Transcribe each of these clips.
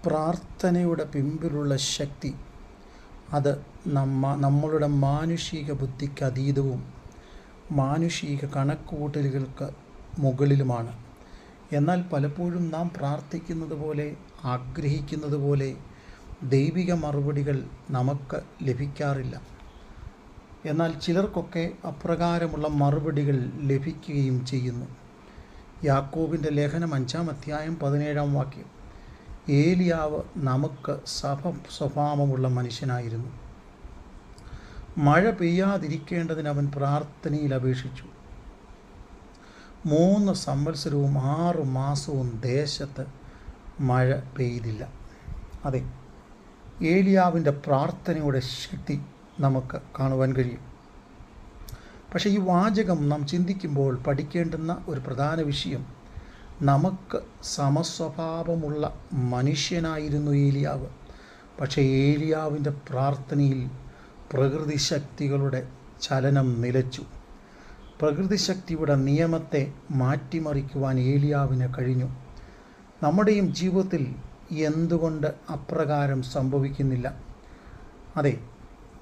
പ്രാർത്ഥനയുടെ പിമ്പിലുള്ള ശക്തി അത് നമ്മളുടെ മാനുഷിക ബുദ്ധിക്ക് അതീതവും മാനുഷിക കണക്കുകൂട്ടലുകൾക്ക് മുകളിലുമാണ്. എന്നാൽ പലപ്പോഴും നാം പ്രാർത്ഥിക്കുന്നത് പോലെ ആഗ്രഹിക്കുന്നത് പോലെ ദൈവിക മറുപടികൾ നമുക്ക് ലഭിക്കാറില്ല. എന്നാൽ ചിലർക്കൊക്കെ അപ്രകാരമുള്ള മറുപടികൾ ലഭിക്കുകയും ചെയ്യുന്നു. യാക്കോബിൻ്റെ ലേഖനം 5-ാം അധ്യായം 17-ാം വാക്യം. ഏലിയാവ് നമുക്ക് സ്വഭാവമുള്ള മനുഷ്യനായിരുന്നു. മഴ പെയ്യാതിരിക്കേണ്ടതിന് അവൻ പ്രാർത്ഥനയിൽ അപേക്ഷിച്ചു. 3 സംവത്സരവും 6 മാസവും ദേശത്ത് മഴ പെയ്തില്ല. അതെ, ഏലിയാവിൻ്റെ പ്രാർത്ഥനയുടെ ശക്തി നമുക്ക് കാണുവാൻ കഴിയും. പക്ഷേ ഈ വാചകം നാം ചിന്തിക്കുമ്പോൾ പഠിക്കേണ്ടുന്ന ഒരു പ്രധാന വിഷയം, നമുക്ക് സമസ്വഭാവമുള്ള മനുഷ്യനായിരുന്നു ഏലിയാവ്. പക്ഷേ ഏലിയാവിൻ്റെ പ്രാർത്ഥനയിൽ പ്രകൃതി ശക്തികളുടെ ചലനം നിലച്ചു. പ്രകൃതി ശക്തിയുടെ നിയമത്തെ മാറ്റിമറിക്കുവാൻ ഏലിയാവിന് കഴിഞ്ഞു. നമ്മുടെയും ജീവിതത്തിൽ എന്തുകൊണ്ട് അപ്രകാരം സംഭവിക്കുന്നില്ല? അതെ,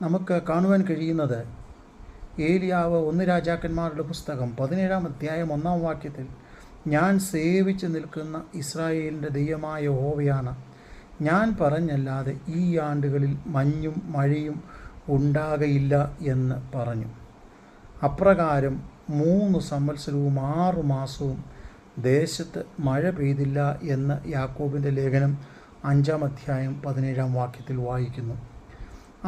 നമുക്ക് കാണുവാൻ കഴിയുന്നത് ഏലിയാവ് 1 രാജാക്കന്മാരുടെ പുസ്തകം 17-ാം അധ്യായം 1-ാം വാക്യത്തിൽ, ഞാൻ സേവിച്ച് നിൽക്കുന്ന ഇസ്രായേലിൻ്റെ ദൈവമായ യഹോവയാണ്, ഞാൻ പറഞ്ഞല്ലാതെ ഈ ആണ്ടുകളിൽ മഞ്ഞും മഴയും ഉണ്ടാകയില്ല എന്ന് പറഞ്ഞു. അപ്രകാരം 3 സംവത്സരവും 6 മാസവും ദേശത്ത് മഴ പെയ്തില്ല എന്ന് യാക്കോബിൻ്റെ ലേഖനം 5-ാം അധ്യായം 17-ാം വാക്യത്തിൽ വായിക്കുന്നു.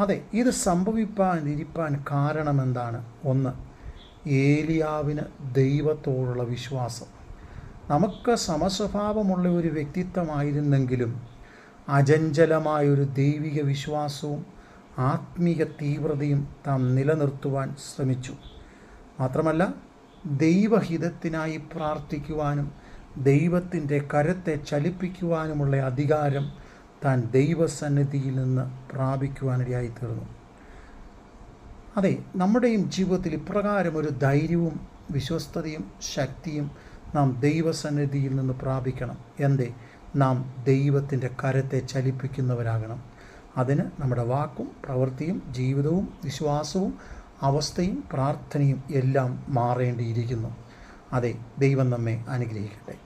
അതെ, ഇത് സംഭവിപ്പാനിരിക്കാൻ കാരണമെന്താണ്? 1, ഏലിയാവിന് ദൈവത്തോടുള്ള വിശ്വാസം. നമുക്ക് സമസ്വഭാവമുള്ള ഒരു വ്യക്തിത്വമായിരുന്നെങ്കിലും അചഞ്ചലമായൊരു ദൈവിക വിശ്വാസവും ആത്മീക തീവ്രതയും താൻ നിലനിർത്തുവാൻ ശ്രമിച്ചു. മാത്രമല്ല, ദൈവഹിതത്തിനായി പ്രാർത്ഥിക്കുവാനും ദൈവത്തിൻ്റെ കരത്തെ ചലിപ്പിക്കുവാനുമുള്ള അധികാരം താൻ ദൈവസന്നിധിയിൽ നിന്ന് പ്രാപിക്കുവാനിടയായിത്തീർന്നു. അതെ, നമ്മുടെയും ജീവിതത്തിൽ ഇപ്രകാരം ഒരു ധൈര്യവും വിശ്വസ്തതയും ശക്തിയും നാം ദൈവസന്നിധിയിൽ നിന്ന് പ്രാപിക്കണം. എന്തേ? നാം ദൈവത്തിൻ്റെ കരത്തെ ചലിപ്പിക്കുന്നവരാകണം. അതിന് നമ്മുടെ വാക്കും പ്രവൃത്തിയും ജീവിതവും വിശ്വാസവും അവസ്ഥയും പ്രാർത്ഥനയും എല്ലാം മാറേണ്ടിയിരിക്കുന്നു. അതെ, ദൈവം നമ്മെ അനുഗ്രഹിക്കട്ടെ.